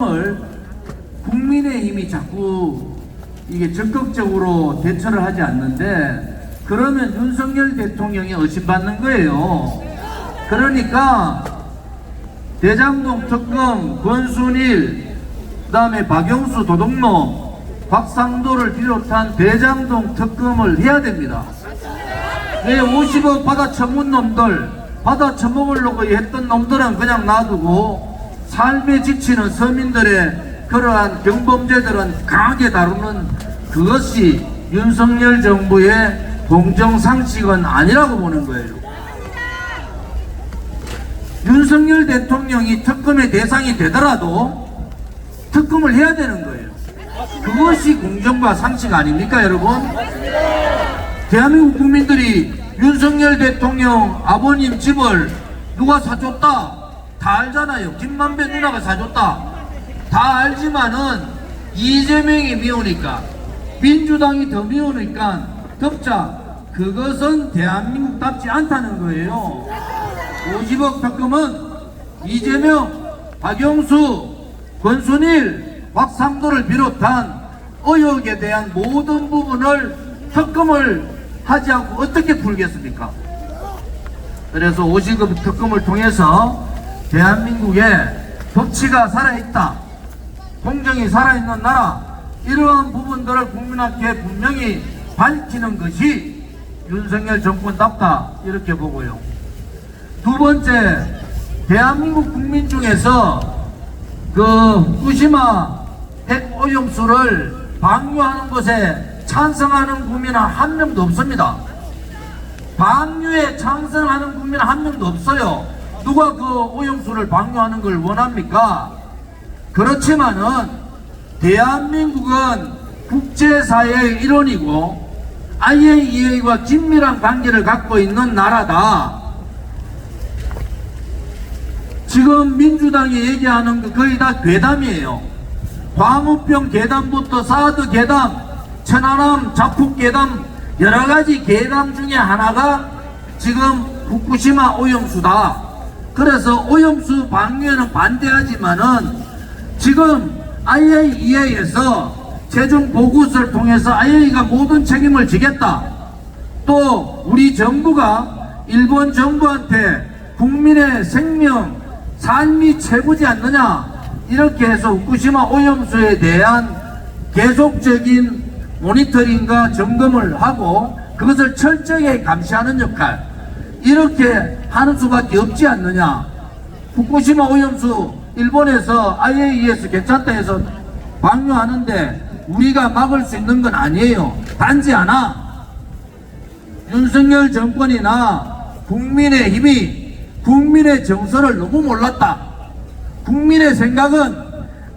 을 국민의힘이 자꾸 이게 적극적으로 대처를 하지 않는데, 그러면 윤석열 대통령이 의심받는 거예요. 그러니까 대장동 특검, 권순일, 그 다음에 박영수 도둑놈, 곽상도를 비롯한 대장동 특검을 해야 됩니다. 왜 50억 받아 처문 놈들, 받아 처먹으려고 했던 놈들은 그냥 놔두고 삶에 지치는 서민들의 그러한 경범죄들은 강하게 다루는, 그것이 윤석열 정부의 공정상식은 아니라고 보는 거예요. 윤석열 대통령이 특검의 대상이 되더라도 특검을 해야 되는 거예요. 그것이 공정과 상식 아닙니까, 여러분? 대한민국 국민들이 윤석열 대통령 아버님 집을 누가 사줬다 다 알잖아요. 김만배 누나가 사줬다 다 알지만은 이재명이 미우니까, 민주당이 더 미우니까 덮자. 그것은 대한민국답지 않다는 거예요. 50억 특검은 이재명, 박영수, 권순일, 곽상도를 비롯한 의혹에 대한 모든 부분을 특검을 하지 않고 어떻게 풀겠습니까? 그래서 50억 특검을 통해서 대한민국에 법치가 살아있다, 공정이 살아있는 나라, 이러한 부분들을 국민한테 분명히 밝히는 것이 윤석열 정권답다, 이렇게 보고요. 두 번째, 대한민국 국민 중에서 그 후쿠시마 핵 오염수를 방류하는 것에 찬성하는 국민은 한 명도 없습니다. 방류에 찬성하는 국민은 한 명도 없어요. 누가 그 오염수를 방류하는 걸 원합니까? 그렇지만은 대한민국은 국제사회의 일원이고 IAEA와 긴밀한 관계를 갖고 있는 나라다. 지금 민주당이 얘기하는 거 거의 다 괴담이에요. 광우병 괴담부터 사드 괴담, 천안함 자폭 괴담, 여러가지 괴담 중에 하나가 지금 후쿠시마 오염수다. 그래서 오염수 방류에는 반대하지만은 지금 IAEA에서 최종 보고서를 통해서 IAEA가 모든 책임을 지겠다. 또 우리 정부가 일본 정부한테 국민의 생명, 삶이 최고지 않느냐, 이렇게 해서 후쿠시마 오염수에 대한 계속적인 모니터링과 점검을 하고 그것을 철저하게 감시하는 역할, 이렇게 하는 수밖에 없지 않느냐. 후쿠시마 오염수 일본에서 IAEA에서 괜찮다 해서 방류하는데 우리가 막을 수 있는 건 아니에요. 단지 하나, 윤석열 정권이나 국민의힘이 국민의 정서를 너무 몰랐다. 국민의 생각은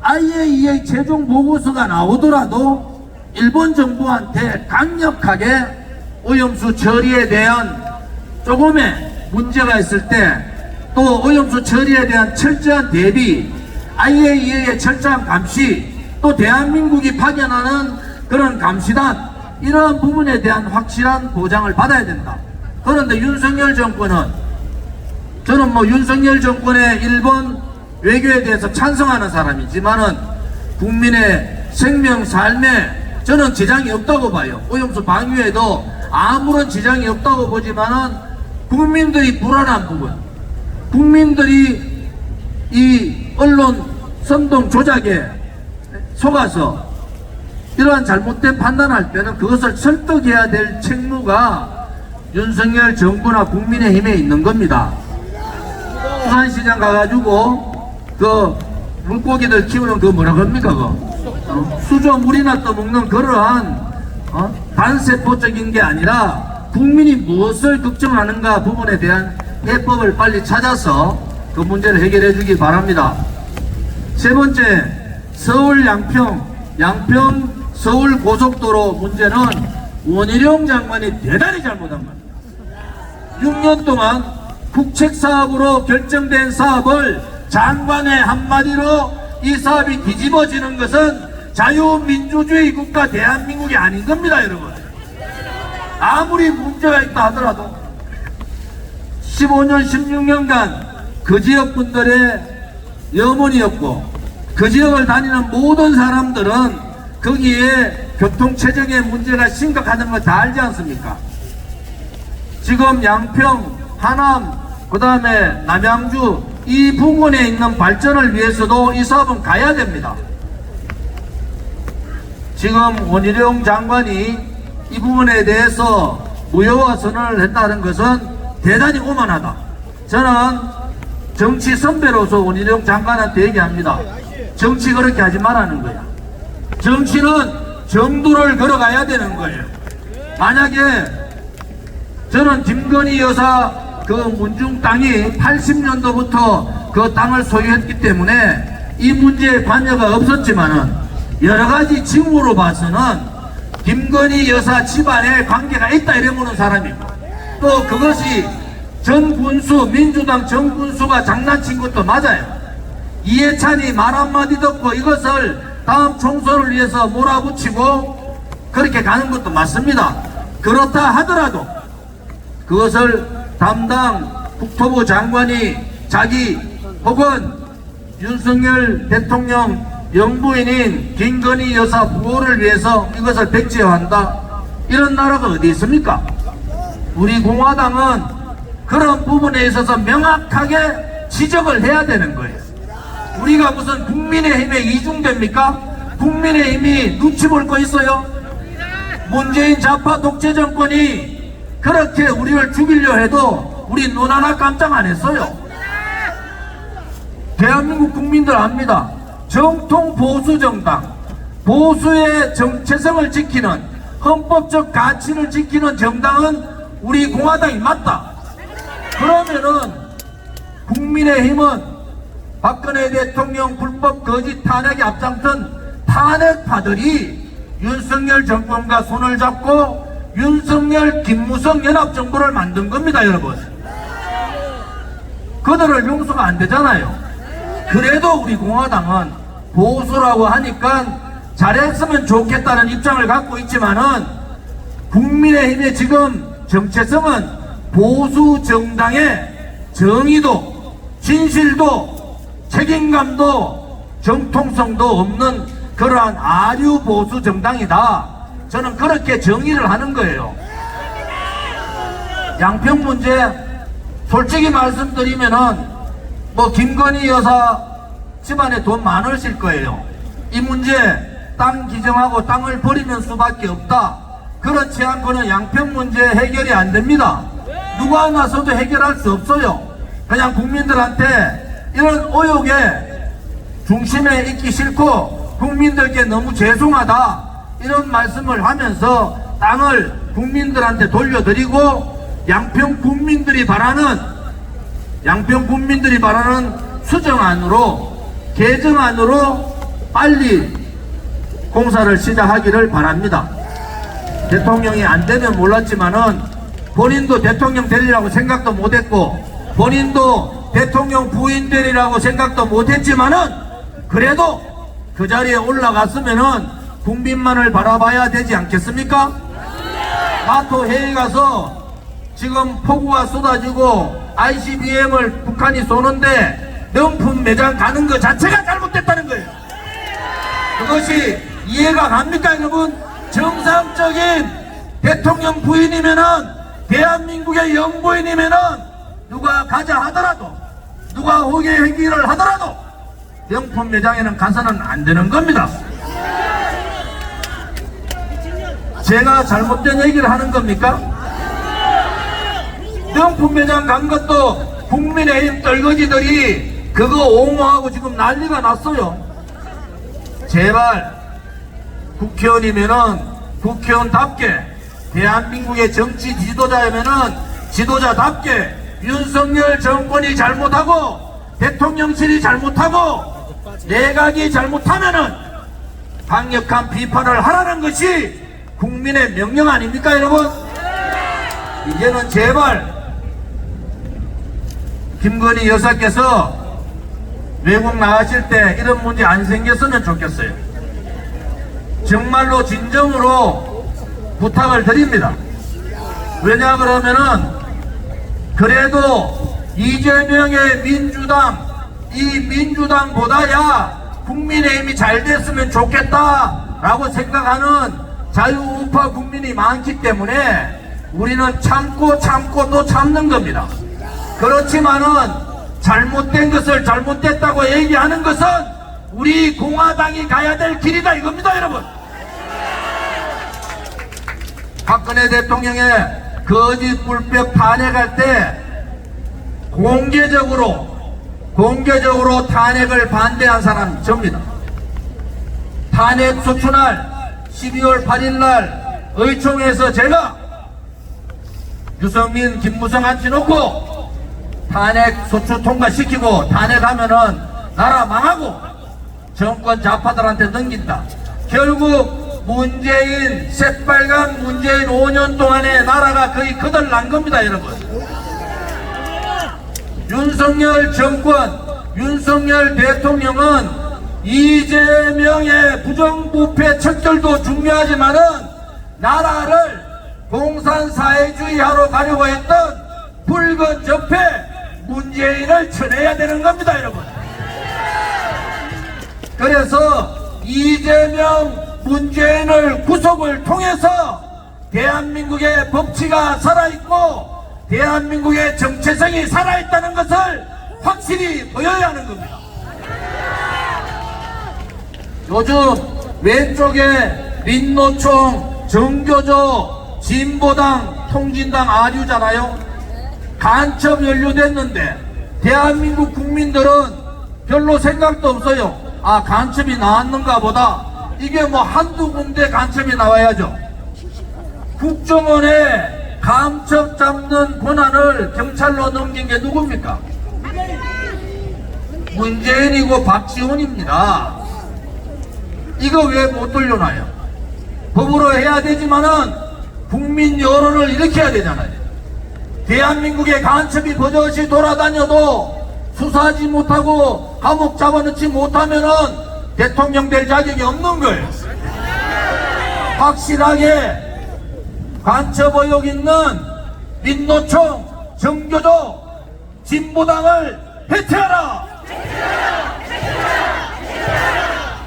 IAEA 최종 보고서가 나오더라도 일본 정부한테 강력하게 오염수 처리에 대한 조금의 문제가 있을 때, 또 오염수 처리에 대한 철저한 대비, IAEA의 철저한 감시, 또 대한민국이 파견하는 그런 감시단, 이러한 부분에 대한 확실한 보장을 받아야 된다. 그런데 윤석열 정권은, 저는 뭐 윤석열 정권의 일본 외교에 대해서 찬성하는 사람이지만은 국민의 생명, 삶에 저는 지장이 없다고 봐요. 오염수 방류에도 아무런 지장이 없다고 보지만은 국민들이 불안한 부분, 국민들이 이 언론 선동 조작에 속아서 이러한 잘못된 판단할 때는 그것을 설득해야 될 책무가 윤석열 정부나 국민의힘에 있는 겁니다. 수산시장 가가지고 그 물고기들 키우는 그 뭐라 그럽니까, 수조 물이나 떠먹는 그러한 반세포적인 게 아니라 국민이 무엇을 걱정하는가 부분에 대한 해법을 빨리 찾아서 그 문제를 해결해 주기 바랍니다. 세 번째, 서울 양평 서울 고속도로 문제는 원희룡 장관이 대단히 잘못한 겁니다. 6년 동안 국책사업으로 결정된 사업을 장관의 한마디로 이 사업이 뒤집어지는 것은 자유민주주의 국가 대한민국이 아닌 겁니다, 여러분. 아무리 문제가 있다 하더라도 15년 16년간 그 지역 분들의 염원이었고 그 지역을 다니는 모든 사람들은 거기에 교통체증의 문제가 심각하다는 걸 다 알지 않습니까? 지금 양평, 하남, 그 다음에 남양주 이 부근에 있는 발전을 위해서도 이 사업은 가야 됩니다. 지금 원희룡 장관이 이 부분에 대해서 무효화 선언을 했다는 것은 대단히 오만하다. 저는 정치 선배로서 원희룡 장관한테 얘기합니다. 정치 그렇게 하지 말라는 거야. 정치는 정도를 걸어가야 되는 거예요. 만약에 저는 김건희 여사 그 문중 땅이 80년도부터 그 땅을 소유했기 때문에 이 문제에 관여가 없었지만은 여러가지 징후로 봐서는 김건희 여사 집안에 관계가 있다 이래 보는 사람이고, 또 그것이 전 군수, 민주당 전 군수가 장난친 것도 맞아요. 이해찬이 말 한마디 듣고 이것을 다음 총선을 위해서 몰아붙이고 그렇게 가는 것도 맞습니다. 그렇다 하더라도 그것을 담당 국토부 장관이 자기 혹은 윤석열 대통령 영부인인 김건희 여사 보호를 위해서 이것을 백지화한다, 이런 나라가 어디 있습니까? 우리 공화당은 그런 부분에 있어서 명확하게 지적을 해야 되는 거예요. 우리가 무슨 국민의힘에 이중됩니까? 국민의힘이 눈치 볼 거 있어요? 문재인 좌파 독재 정권이 그렇게 우리를 죽이려 해도 우리 눈 하나 깜짝 안 했어요. 대한민국 국민들 압니다. 정통 보수 정당, 보수의 정체성을 지키는, 헌법적 가치를 지키는 정당은 우리 공화당이 맞다. 그러면은 국민의힘은 박근혜 대통령 불법 거짓 탄핵에 앞장선 탄핵파들이 윤석열 정권과 손을 잡고 윤석열 김무성 연합정부를 만든 겁니다, 여러분. 그들을 용서가 안 되잖아요. 그래도 우리 공화당은 보수라고 하니까 잘했으면 좋겠다는 입장을 갖고 있지만은 국민의힘의 지금 정체성은 보수 정당의 정의도 진실도 책임감도 정통성도 없는 그러한 아류 보수 정당이다. 저는 그렇게 정의를 하는 거예요. 양평 문제 솔직히 말씀드리면은 뭐 김건희 여사 집안에 돈 많으실 거예요. 이 문제 땅 기증하고 땅을 버리는 수밖에 없다. 그렇지 않고는 양평 문제 해결이 안 됩니다. 누가 나서도 해결할 수 없어요. 그냥 국민들한테 이런 의혹의 중심에 있기 싫고 국민들께 너무 죄송하다 이런 말씀을 하면서 땅을 국민들한테 돌려드리고 양평 국민들이 바라는 수정안으로 개정안으로 빨리 공사를 시작하기를 바랍니다. 대통령이 안 되면 몰랐지만은 본인도 대통령 되리라고 생각도 못했고 본인도 대통령 부인 되리라고 생각도 못했지만은 그래도 그 자리에 올라갔으면은 국민만을 바라봐야 되지 않겠습니까? 나토 회의 가서 지금 폭우가 쏟아지고 ICBM을 북한이 쏘는데 명품 매장 가는 것 자체가 잘못됐다는 거예요. 그것이 이해가 갑니까, 여러분? 정상적인 대통령 부인이면은, 대한민국의 영부인이면은 누가 가자 하더라도, 누가 호계 행위를 하더라도 명품 매장에는 가서는 안 되는 겁니다. 제가 잘못된 얘기를 하는 겁니까? 명품 매장 간 것도 국민의힘 떨거지들이 그거 옹호하고 지금 난리가 났어요. 제발 국회의원이면은 국회의원답게, 대한민국의 정치 지도자이면은 지도자답게 윤석열 정권이 잘못하고 대통령실이 잘못하고 내각이 잘못하면은 강력한 비판을 하라는 것이 국민의 명령 아닙니까, 여러분? 이제는 제발 김건희 여사께서 외국 나가실 때 이런 문제 안 생겼으면 좋겠어요. 정말로 진정으로 부탁을 드립니다. 왜냐 그러면은 그래도 이재명의 민주당, 이 민주당보다야 국민의힘이 잘 됐으면 좋겠다라고 생각하는 자유우파 국민이 많기 때문에 우리는 참고 또 참는 겁니다. 그렇지만은 잘못된 것을 잘못됐다고 얘기하는 것은 우리 공화당이 가야 될 길이다 이겁니다, 여러분. 박근혜 대통령의 거짓 불법 탄핵할 때 공개적으로 탄핵을 반대한 사람이 접니다. 탄핵 소추날 12월 8일날 의총에서 제가 유승민, 김무성 앉혀놓고 탄핵 소추 통과시키고 탄핵하면은 나라 망하고 정권 좌파들한테 넘긴다. 결국 문재인, 새빨간 문재인 5년 동안에 나라가 거의 거덜난 겁니다, 여러분. 윤석열 정권, 윤석열 대통령은 이재명의 부정부패 척결도 중요하지만은 나라를 공산사회주의하러 가려고 했던 붉은 적폐 문재인을 쳐내야 되는 겁니다, 여러분. 그래서 이재명, 문재인을 구속을 통해서 대한민국의 법치가 살아있고 대한민국의 정체성이 살아있다는 것을 확실히 보여야 하는 겁니다. 요즘 왼쪽에 민노총, 정교조, 진보당, 통진당 아류잖아요. 간첩 연루됐는데 대한민국 국민들은 별로 생각도 없어요. 아, 간첩이 나왔는가 보다. 이게 뭐 한두 군데 간첩이 나와야죠. 국정원에 간첩 잡는 권한을 경찰로 넘긴 게 누굽니까? 문재인이고 박지원입니다. 이거 왜 못 돌려놔요? 법으로 해야 되지만은 국민 여론을 일으켜야 되잖아요. 대한민국의 간첩이 버젓이 돌아다녀도 수사하지 못하고 감옥 잡아넣지 못하면은 대통령 될 자격이 없는 거예요. 확실하게 간첩 의혹 있는 민노총, 정교조, 진보당을 해체하라!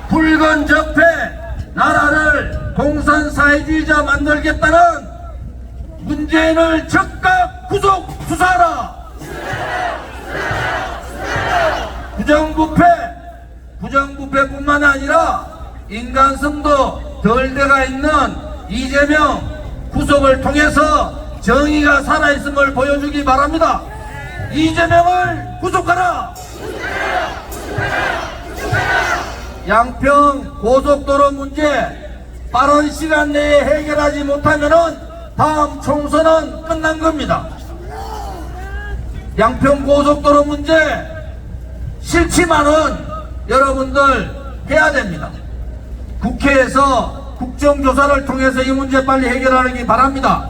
붉은 적폐 나라를 공산사회주의자 만들겠다는 문재인을 즉각 구속 수사하라! 부정부패뿐만 아니라 인간성도 덜 돼가 있는 이재명 구속을 통해서 정의가 살아있음을 보여주기 바랍니다. 이재명을 구속하라! 양평 고속도로 문제 빠른 시간 내에 해결하지 못하면은 다음 총선은 끝난 겁니다. 양평 고속도로 문제 싫지만은 여러분들 해야 됩니다. 국회에서 국정조사를 통해서 이 문제 빨리 해결하기 바랍니다.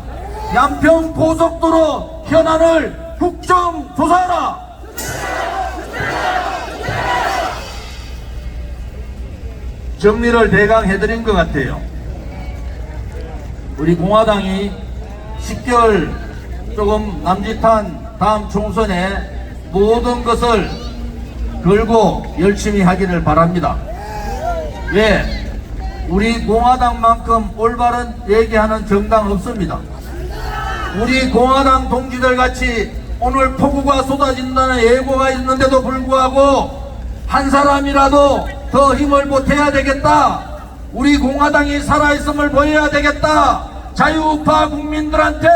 양평 고속도로 현안을 국정조사하라! 정리를 대강 해드린 것 같아요. 우리 공화당이 10개월 조금 남짓한 다음 총선에 모든 것을 걸고 열심히 하기를 바랍니다. 왜? 우리 공화당만큼 올바른 얘기하는 정당 없습니다. 우리 공화당 동지들 같이 오늘 폭우가 쏟아진다는 예고가 있는데도 불구하고 한 사람이라도 더 힘을 보태야 되겠다. 우리 공화당이 살아있음을 보여야 되겠다. 자유우파 국민들한테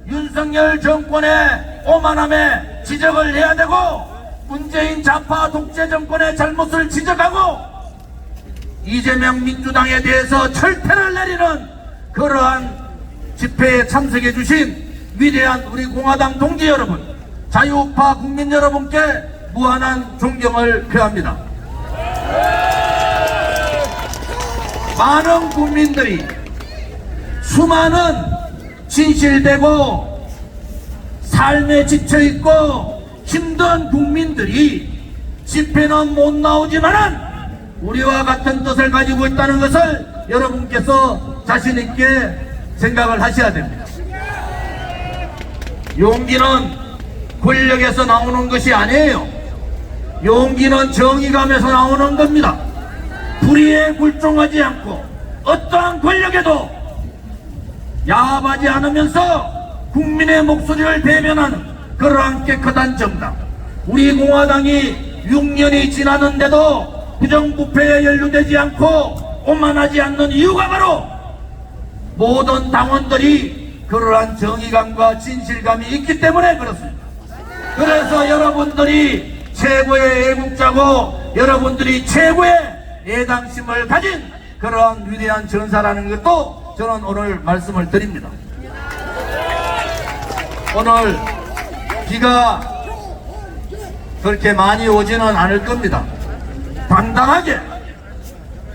윤석열 정권의 오만함에 지적을 해야 되고 문재인 좌파 독재 정권의 잘못을 지적하고 이재명 민주당에 대해서 철퇴를 내리는 그러한 집회에 참석해 주신 위대한 우리 공화당 동지 여러분, 자유우파 국민 여러분께 무한한 존경을 표합니다. 많은 국민들이, 수많은 진실되고 삶에 지쳐있고 힘든 국민들이 집회는 못 나오지만은 우리와 같은 뜻을 가지고 있다는 것을 여러분께서 자신있게 생각을 하셔야 됩니다. 용기는 권력에서 나오는 것이 아니에요. 용기는 정의감에서 나오는 겁니다. 불의에 굴종하지 않고 어떠한 권력에도 야합하지 않으면서 국민의 목소리를 대변하는 그러한 깨끗한 정당, 우리 공화당이 6년이 지났는데도 부정부패에 연루되지 않고 오만하지 않는 이유가 바로 모든 당원들이 그러한 정의감과 진실감이 있기 때문에 그렇습니다. 그래서 여러분들이 최고의 애국자고 여러분들이 최고의 애당심을 가진 그러한 위대한 전사라는 것도 저는 오늘 말씀을 드립니다. 오늘 비가 그렇게 많이 오지는 않을 겁니다. 당당하게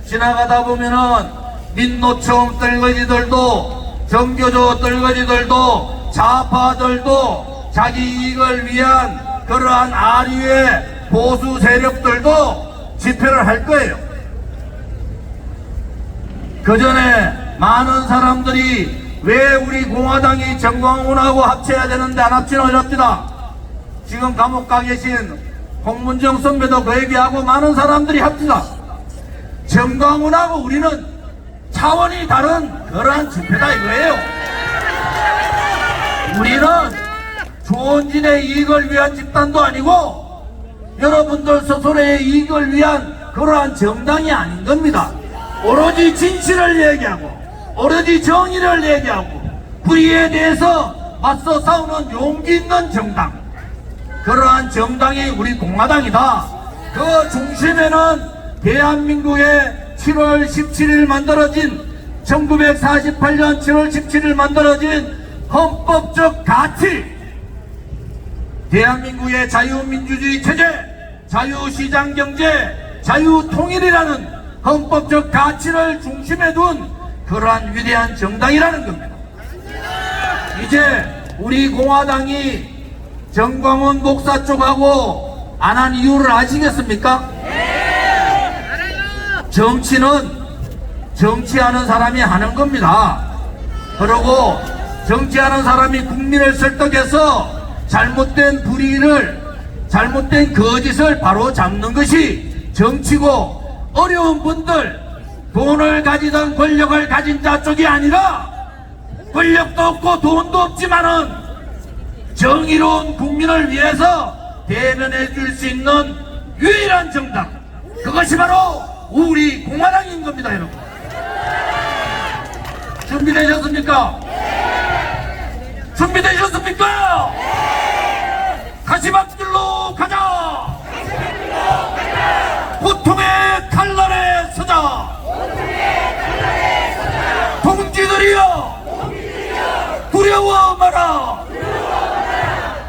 지나가다 보면은 민노총 떨거지들도 정교조 떨거지들도 좌파들도 자기 이익을 위한 그러한 아류의 보수 세력들도 집회를 할 거예요. 그 전에 많은 사람들이 왜 우리 공화당이 정광훈하고 합쳐야 되는데 안 합치는 어렵디다. 지금 감옥 가 계신 홍문정 선배도 그 얘기하고 많은 사람들이 합치다. 정광훈하고 우리는 차원이 다른 그러한 집회다 이거예요. 우리는 조원진의 이익을 위한 집단도 아니고 여러분들 스스로의 이익을 위한 그러한 정당이 아닌 겁니다. 오로지 진실을 얘기하고 오로지 정의를 얘기하고 불의에 대해서 맞서 싸우는 용기 있는 정당, 그러한 정당이 우리 공화당이다. 그 중심에는 대한민국의 7월 17일 만들어진 1948년 7월 17일 만들어진 헌법적 가치, 대한민국의 자유민주주의 체제, 자유시장경제, 자유통일이라는 헌법적 가치를 중심에 둔 그러한 위대한 정당이라는 겁니다. 이제 우리 공화당이 정광훈 목사 쪽하고 안 한 이유를 아시겠습니까? 정치는 정치하는 사람이 하는 겁니다. 그리고 정치하는 사람이 국민을 설득해서 잘못된 불의를, 잘못된 거짓을 바로 잡는 것이 정치고, 어려운 분들, 돈을 가지던 권력을 가진 자 쪽이 아니라 권력도 없고 돈도 없지만은 정의로운 국민을 위해서 대변해 줄 수 있는 유일한 정당, 그것이 바로 우리 공화당인 겁니다. 여러분 준비되셨습니까? 준비되셨습니까? 가시밭길로 가자. 고통의 칼날에 서자. 동지들이여 두려워 마라.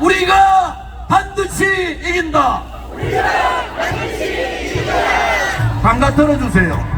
우리가 반드시 이긴다. 반가 들어주세요.